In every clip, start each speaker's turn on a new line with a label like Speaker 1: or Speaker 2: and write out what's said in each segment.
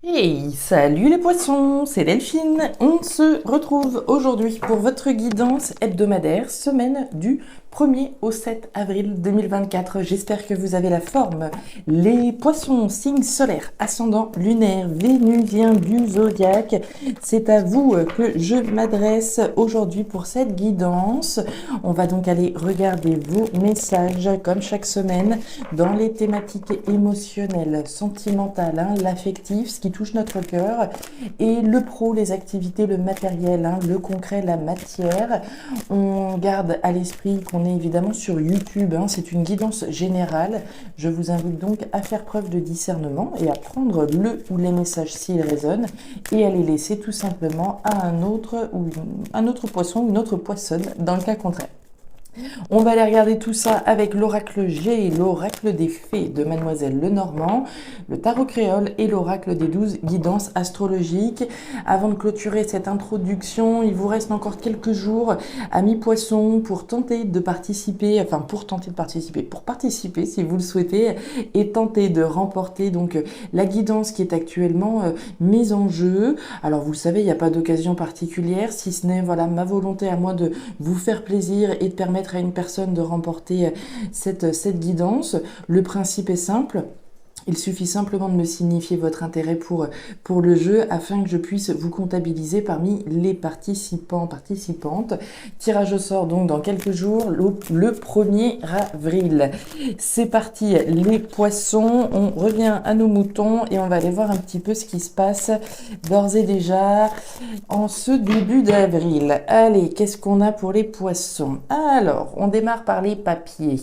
Speaker 1: Hey, salut les poissons, c'est Delphine. On se retrouve aujourd'hui pour votre guidance hebdomadaire, semaine du 1er au 7 avril 2024. J'espère que vous avez la forme. Les poissons, signe solaire, ascendant lunaire, vénusien du zodiaque. C'est à vous que je m'adresse aujourd'hui pour cette guidance. On va donc aller regarder vos messages comme chaque semaine dans les thématiques émotionnelles, sentimentales, l'affectif, ce qui touche notre cœur, et le pro, les activités, le matériel, le concret, la matière. On garde à l'esprit qu'on est évidemment sur YouTube, c'est une guidance générale. Je vous invite donc à faire preuve de discernement et à prendre le ou les messages s'ils résonnent et à les laisser tout simplement à un autre poisson ou une autre poissonne dans le cas contraire. On va aller regarder tout ça avec l'oracle G, l'oracle des fées de Mademoiselle Lenormand, le tarot créole et l'oracle des 12 guidances astrologiques. Avant de clôturer cette introduction, il vous reste encore quelques jours, amis poissons, pour participer si vous le souhaitez, et tenter de remporter donc la guidance qui est actuellement mise en jeu. Alors vous le savez, il n'y a pas d'occasion particulière, si ce n'est ma volonté à moi de vous faire plaisir et de permettre à une personne de remporter cette guidance. Le principe est simple. Il suffit simplement de me signifier votre intérêt pour le jeu afin que je puisse vous comptabiliser parmi les participantes. Tirage au sort donc dans quelques jours, le 1er avril. C'est parti les poissons, on revient à nos moutons et on va aller voir un petit peu ce qui se passe d'ores et déjà en ce début d'avril. Allez, qu'est-ce qu'on a pour les poissons? Alors, on démarre par les papiers.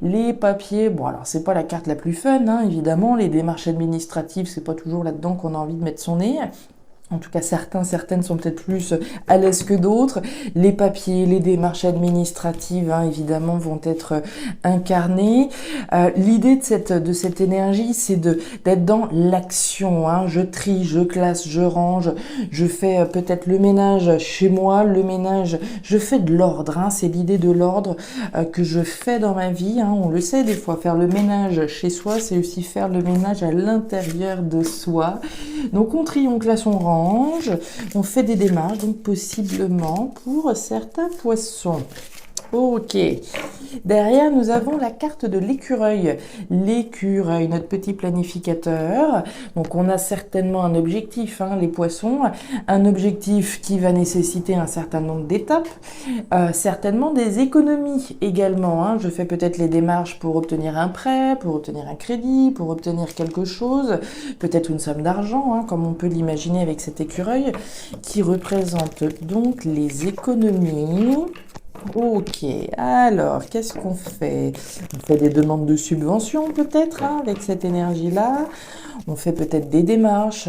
Speaker 1: Les papiers, bon alors c'est pas la carte la plus fun, évidemment. Les démarches administratives, c'est pas toujours là-dedans qu'on a envie de mettre son nez. En tout cas, certaines sont peut-être plus à l'aise que d'autres. Les papiers, les démarches administratives, évidemment, vont être incarnées. L'idée de cette énergie, c'est d'être dans l'action. Je trie, je classe, je range, je fais peut-être le ménage chez moi, je fais de l'ordre. C'est l'idée de l'ordre que je fais dans ma vie. On le sait des fois, faire le ménage chez soi, c'est aussi faire le ménage à l'intérieur de soi. Donc on trie, on classe, on range. On fait des démarches, donc possiblement pour certains poissons. Ok. Derrière, nous avons la carte de l'écureuil. L'écureuil, notre petit planificateur. Donc, on a certainement un objectif, les poissons. Un objectif qui va nécessiter un certain nombre d'étapes. Certainement des économies également. Je fais peut-être les démarches pour obtenir un prêt, pour obtenir un crédit, pour obtenir quelque chose. Peut-être une somme d'argent, comme on peut l'imaginer avec cet écureuil, qui représente donc les économies. Ok, alors, qu'est-ce qu'on fait? On fait des demandes de subventions peut-être avec cette énergie-là. On fait peut-être des démarches,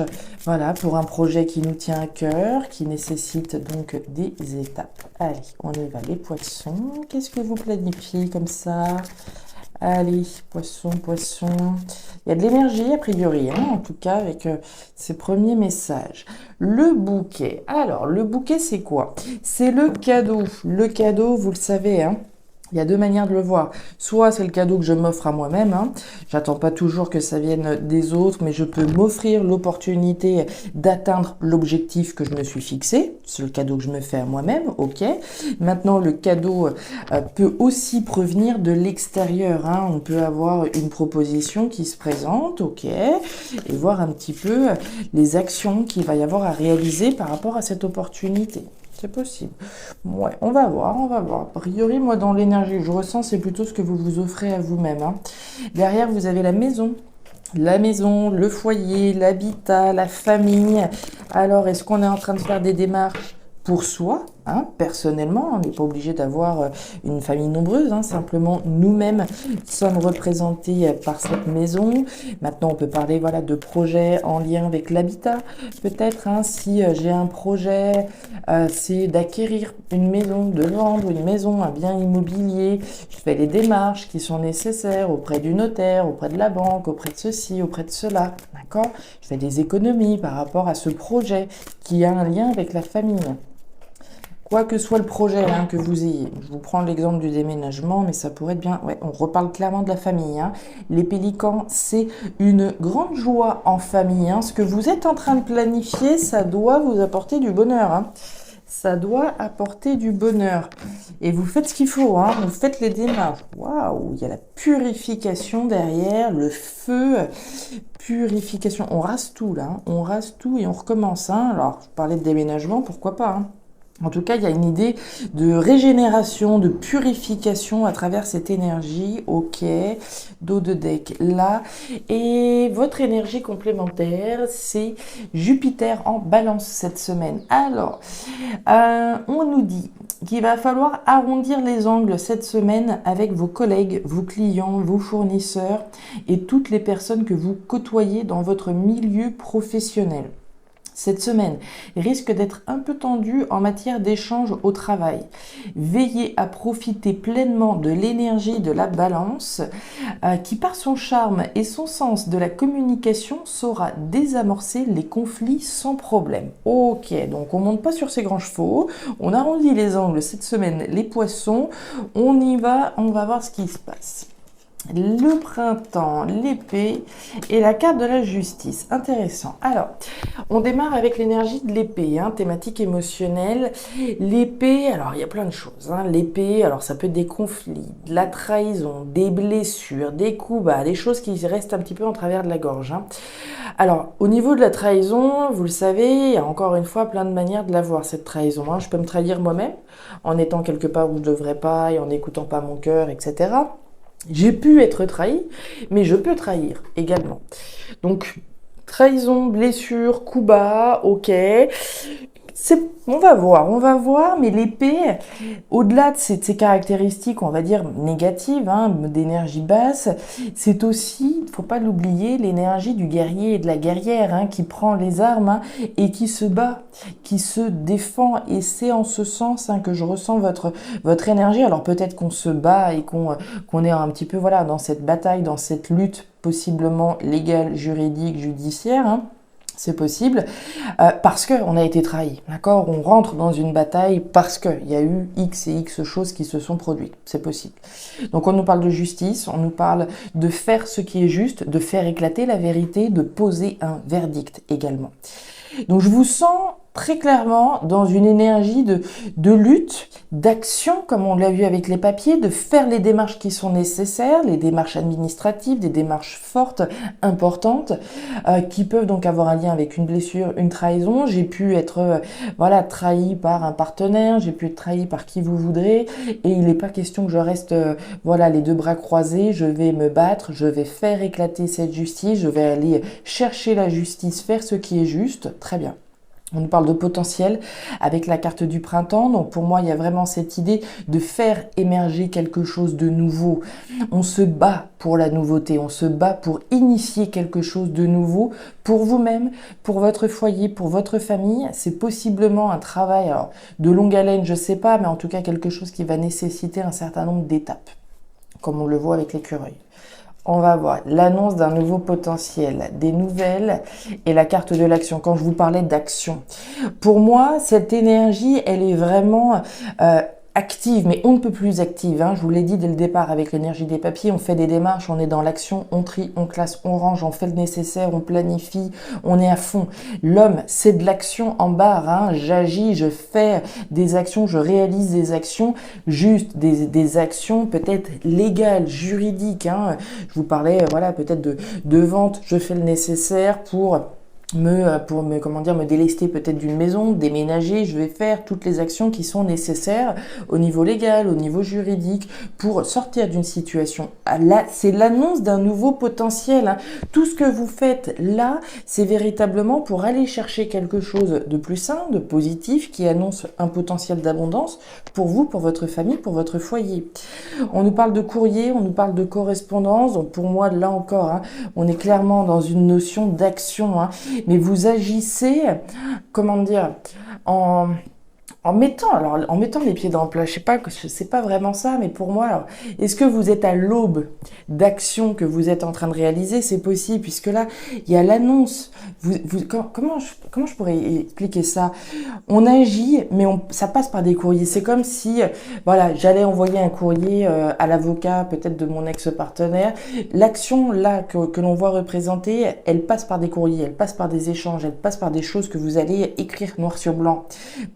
Speaker 1: pour un projet qui nous tient à cœur, qui nécessite donc des étapes. Allez, on y va les poissons. Qu'est-ce que vous planifiez comme ça? Allez, poisson. Il y a de l'énergie a priori, en tout cas avec ces premiers messages. Le bouquet. Alors, le bouquet, c'est quoi? C'est le cadeau. Le cadeau, vous le savez, il y a deux manières de le voir. Soit c'est le cadeau que je m'offre à moi-même. J'attends pas toujours que ça vienne des autres, mais je peux m'offrir l'opportunité d'atteindre l'objectif que je me suis fixé. C'est le cadeau que je me fais à moi-même, ok. Maintenant, le cadeau peut aussi provenir de l'extérieur. On peut avoir une proposition qui se présente, ok, et voir un petit peu les actions qu'il va y avoir à réaliser par rapport à cette opportunité. C'est possible. Ouais, on va voir. A priori, moi, dans l'énergie que je ressens, c'est plutôt ce que vous vous offrez à vous-même. Derrière, vous avez la maison. La maison, le foyer, l'habitat, la famille. Alors, est-ce qu'on est en train de faire des démarches pour soi, personnellement? On n'est pas obligé d'avoir une famille nombreuse, simplement nous-mêmes sommes représentés par cette maison. Maintenant, on peut parler de projets en lien avec l'habitat. Peut-être, si j'ai un projet, c'est d'acquérir une maison, de vendre une maison, un bien immobilier. Je fais les démarches qui sont nécessaires auprès du notaire, auprès de la banque, auprès de ceci, auprès de cela. D'accord? Je fais des économies par rapport à ce projet qui a un lien avec la famille. Quoi que soit le projet hein, que vous ayez. Je vous prends l'exemple du déménagement, mais ça pourrait être bien. Ouais, on reparle clairement de la famille. Hein. Les pélicans, c'est une grande joie en famille. Hein. Ce que vous êtes en train de planifier, ça doit vous apporter du bonheur. Hein. Ça doit apporter du bonheur. Et vous faites ce qu'il faut, hein. Vous faites les démarches. Waouh, il y a la purification derrière, le feu, purification. On rase tout là, hein. On rase tout et on recommence. Hein. Alors, je parlais de déménagement, pourquoi pas, hein. En tout cas, il y a une idée de régénération, de purification à travers cette énergie. Ok, dos de deck là. Et votre énergie complémentaire, c'est Jupiter en balance cette semaine. Alors, on nous dit qu'il va falloir arrondir les angles cette semaine avec vos collègues, vos clients, vos fournisseurs et toutes les personnes que vous côtoyez dans votre milieu professionnel. Cette semaine risque d'être un peu tendue en matière d'échange au travail. Veillez à profiter pleinement de l'énergie de la balance qui par son charme et son sens de la communication saura désamorcer les conflits sans problème. Ok, donc on monte pas sur ses grands chevaux, on arrondit les angles cette semaine les poissons, on y va, on va voir ce qui se passe. Le printemps, l'épée et la carte de la justice. Intéressant. Alors, on démarre avec l'énergie de l'épée, hein, thématique émotionnelle. L'épée, alors il y a plein de choses. Hein. L'épée, alors ça peut être des conflits, de la trahison, des blessures, des coups bas, des choses qui restent un petit peu en travers de la gorge. Hein. Alors, au niveau de la trahison, vous le savez, il y a encore une fois plein de manières de la voir, cette trahison. Hein. Je peux me trahir moi-même en étant quelque part où je ne devrais pas et en n'écoutant pas mon cœur, etc. J'ai pu être trahi, mais je peux trahir également. Donc, trahison, blessure, coup bas, ok. On va voir, mais l'épée, au-delà de ces caractéristiques, on va dire négatives, hein, d'énergie basse, c'est aussi, il ne faut pas l'oublier, l'énergie du guerrier et de la guerrière, hein, qui prend les armes hein, et qui se bat, qui se défend. Et c'est en ce sens hein, que je ressens votre énergie. Alors peut-être qu'on se bat et qu'on est un petit peu voilà dans cette bataille, dans cette lutte possiblement légale, juridique, judiciaire. Hein. C'est possible parce qu'on a été trahi, d'accord? On rentre dans une bataille parce qu'il y a eu X et X choses qui se sont produites, c'est possible. Donc on nous parle de justice, on nous parle de faire ce qui est juste, de faire éclater la vérité, de poser un verdict également. Donc je vous sens très clairement dans une énergie de lutte, d'action, comme on l'a vu avec les papiers, de faire les démarches qui sont nécessaires, les démarches administratives, des démarches fortes, importantes, qui peuvent donc avoir un lien avec une blessure, une trahison. J'ai pu être voilà trahi par un partenaire, j'ai pu être trahi par qui vous voudrez, et il n'est pas question que je reste voilà les deux bras croisés. Je vais me battre, je vais faire éclater cette justice, je vais aller chercher la justice, faire ce qui est juste. Très bien. On nous parle de potentiel avec la carte du printemps. Donc pour moi, il y a vraiment cette idée de faire émerger quelque chose de nouveau. On se bat pour la nouveauté, on se bat pour initier quelque chose de nouveau pour vous-même, pour votre foyer, pour votre famille. C'est possiblement un travail alors, de longue haleine, je sais pas, mais en tout cas quelque chose qui va nécessiter un certain nombre d'étapes, comme on le voit avec l'écureuil. On va voir l'annonce d'un nouveau potentiel, des nouvelles et la carte de l'action. Quand je vous parlais d'action, pour moi, cette énergie, elle est vraiment active, mais on ne peut plus active. Hein. Je vous l'ai dit dès le départ avec l'énergie des papiers, on fait des démarches, on est dans l'action, on trie, on classe, on range, on fait le nécessaire, on planifie, on est à fond. L'homme, c'est de l'action en barre. Hein. J'agis, je fais des actions, je réalise des actions, juste des actions peut-être légales, juridiques. Hein. Je vous parlais, voilà, peut-être de vente, je fais le nécessaire pour me délester peut-être d'une maison, déménager, je vais faire toutes les actions qui sont nécessaires au niveau légal, au niveau juridique pour sortir d'une situation. Là, c'est l'annonce d'un nouveau potentiel. Hein. Tout ce que vous faites là, c'est véritablement pour aller chercher quelque chose de plus sain, de positif, qui annonce un potentiel d'abondance pour vous, pour votre famille, pour votre foyer. On nous parle de courrier, on nous parle de correspondance. Donc pour moi, là encore, hein, on est clairement dans une notion d'action. Hein. Mais vous agissez, comment dire, en mettant les pieds dans le plat, je sais pas vraiment ça, mais pour moi, alors, est-ce que vous êtes à l'aube d'actions que vous êtes en train de réaliser? C'est possible, puisque là, il y a l'annonce. Comment je pourrais expliquer ça? On agit, mais ça passe par des courriers. C'est comme si, voilà, j'allais envoyer un courrier à l'avocat, peut-être de mon ex-partenaire. L'action là que l'on voit représentée, elle passe par des courriers, elle passe par des échanges, elle passe par des choses que vous allez écrire noir sur blanc,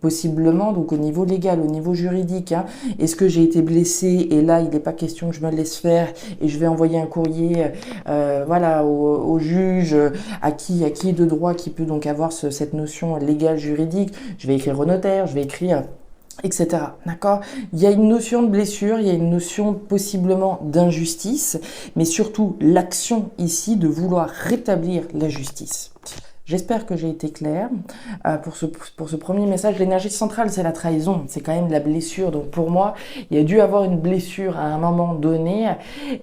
Speaker 1: possiblement donc au niveau légal, au niveau juridique. Hein. Est-ce que j'ai été blessée et là il n'est pas question que je me laisse faire et je vais envoyer un courrier, voilà, au juge, à qui de droit qui peut donc avoir cette notion légale juridique. Je vais écrire au notaire, je vais écrire etc. D'accord? Il y a une notion de blessure, il y a une notion possiblement d'injustice, mais surtout l'action ici de vouloir rétablir la justice. J'espère que j'ai été claire. Pour ce premier message, l'énergie centrale, c'est la trahison, c'est quand même la blessure. Donc pour moi, il y a dû avoir une blessure à un moment donné,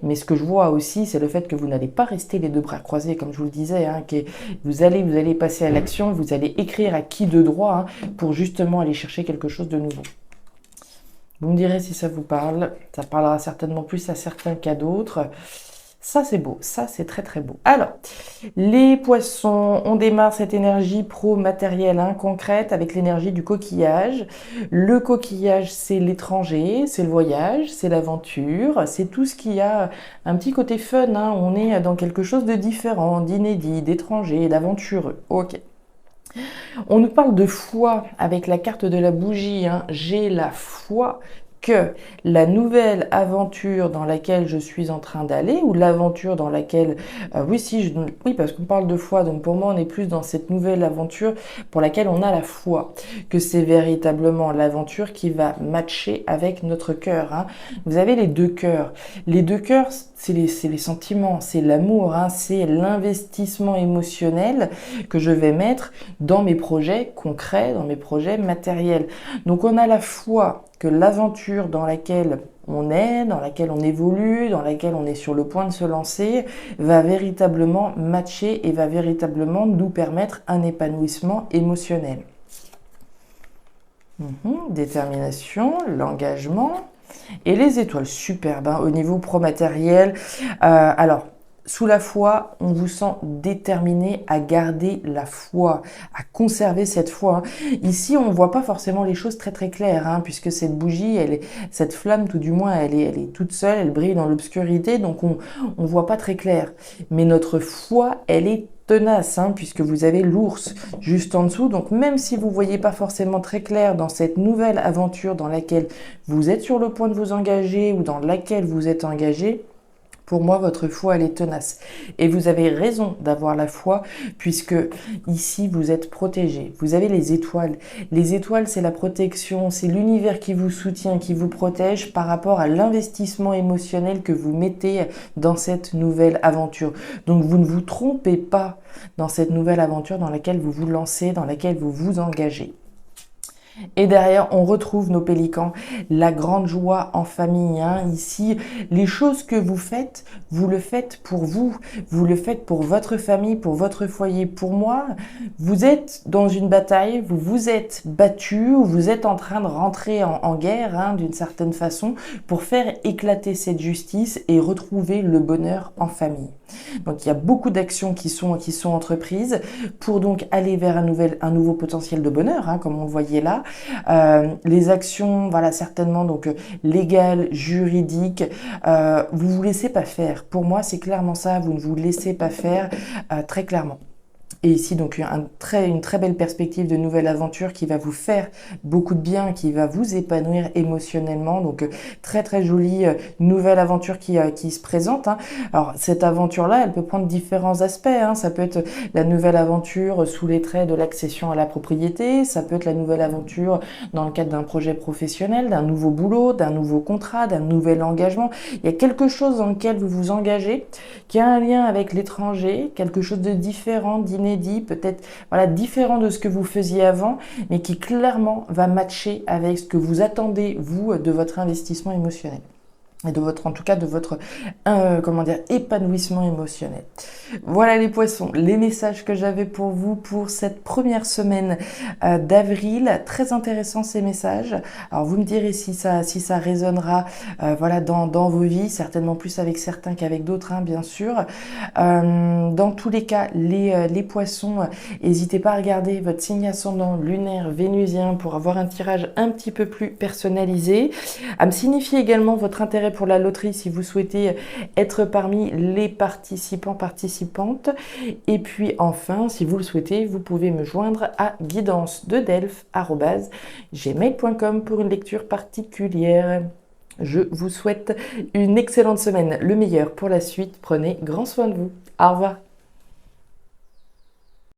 Speaker 1: mais ce que je vois aussi, c'est le fait que vous n'allez pas rester les deux bras croisés, comme je vous le disais, hein, que vous allez passer à l'action, vous allez écrire à qui de droit, hein, pour justement aller chercher quelque chose de nouveau. Vous me direz si ça vous parle, ça parlera certainement plus à certains qu'à d'autres. Ça, c'est beau. Ça, c'est très, très beau. Alors, les poissons, on démarre cette énergie pro-matérielle, hein, concrète, avec l'énergie du coquillage. Le coquillage, c'est l'étranger, c'est le voyage, c'est l'aventure, c'est tout ce qui a un petit côté fun, hein. On est dans quelque chose de différent, d'inédit, d'étranger, d'aventureux. Ok. On nous parle de foi avec la carte de la bougie, hein. J'ai la foi que la nouvelle aventure dans laquelle je suis en train d'aller, ou l'aventure dans laquelle, oui, parce qu'on parle de foi, donc pour moi on est plus dans cette nouvelle aventure pour laquelle on a la foi, que c'est véritablement l'aventure qui va matcher avec notre cœur, hein. Vous avez les deux cœurs. Les deux cœurs, c'est les sentiments, c'est l'amour, hein, c'est l'investissement émotionnel que je vais mettre dans mes projets concrets, dans mes projets matériels. Donc on a la foi que l'aventure dans laquelle on est, dans laquelle on évolue, dans laquelle on est sur le point de se lancer, va véritablement matcher et va véritablement nous permettre un épanouissement émotionnel. Détermination, l'engagement et les étoiles, superbe, hein, au niveau pro-matériel. Alors, sous la foi, on vous sent déterminé à garder la foi, à conserver cette foi. Ici, on ne voit pas forcément les choses très très claires, hein, puisque cette bougie, cette flamme, tout du moins, elle est toute seule, elle brille dans l'obscurité, donc on ne voit pas très clair. Mais notre foi, elle est tenace, hein, puisque vous avez l'ours juste en dessous. Donc même si vous ne voyez pas forcément très clair dans cette nouvelle aventure dans laquelle vous êtes sur le point de vous engager ou dans laquelle vous êtes engagé, pour moi, votre foi, elle est tenace. Et vous avez raison d'avoir la foi, puisque ici, vous êtes protégé. Vous avez les étoiles. Les étoiles, c'est la protection, c'est l'univers qui vous soutient, qui vous protège par rapport à l'investissement émotionnel que vous mettez dans cette nouvelle aventure. Donc, vous ne vous trompez pas dans cette nouvelle aventure dans laquelle vous vous lancez, dans laquelle vous vous engagez. Et derrière, on retrouve nos pélicans, la grande joie en famille, hein. Ici, les choses que vous le faites pour vous le faites pour votre famille, pour votre foyer. Pour moi, vous êtes dans une bataille, vous vous êtes battu, ou vous êtes en train de rentrer en guerre, hein, d'une certaine façon, pour faire éclater cette justice et retrouver le bonheur en famille. Donc il y a beaucoup d'actions qui sont entreprises pour donc aller vers un nouveau potentiel de bonheur, hein, comme on le voyait là. Les actions, voilà, certainement donc légales, juridiques, vous vous laissez pas faire. Pour moi, c'est clairement ça, vous ne vous laissez pas faire, très clairement. Et ici, donc, une très belle perspective de nouvelle aventure qui va vous faire beaucoup de bien, qui va vous épanouir émotionnellement. Donc, très, très jolie nouvelle aventure qui se présente, hein. Alors, cette aventure-là, elle peut prendre différents aspects, hein. Ça peut être la nouvelle aventure sous les traits de l'accession à la propriété. Ça peut être la nouvelle aventure dans le cadre d'un projet professionnel, d'un nouveau boulot, d'un nouveau contrat, d'un nouvel engagement. Il y a quelque chose dans lequel vous vous engagez qui a un lien avec l'étranger, quelque chose de différent, d'inédit, peut-être voilà, différent de ce que vous faisiez avant, mais qui clairement va matcher avec ce que vous attendez, vous, de votre investissement émotionnel. et de votre, en tout cas, de votre, comment dire, épanouissement émotionnel. Voilà les poissons, les messages que j'avais pour vous pour cette première semaine d'avril. Très intéressant ces messages. Alors vous me direz si ça résonnera voilà, dans vos vies, certainement plus avec certains qu'avec d'autres, hein, bien sûr. Dans tous les cas, les poissons, n'hésitez pas à regarder votre signe ascendant lunaire vénusien pour avoir un tirage un petit peu plus personnalisé. À me signifier également votre intérêt pour la loterie si vous souhaitez être parmi les participantes. Et puis enfin, si vous le souhaitez, vous pouvez me joindre à guidance-de-delphes@gmail.com pour une lecture particulière. Je vous souhaite une excellente semaine, le meilleur pour la suite. Prenez grand soin de vous. Au revoir.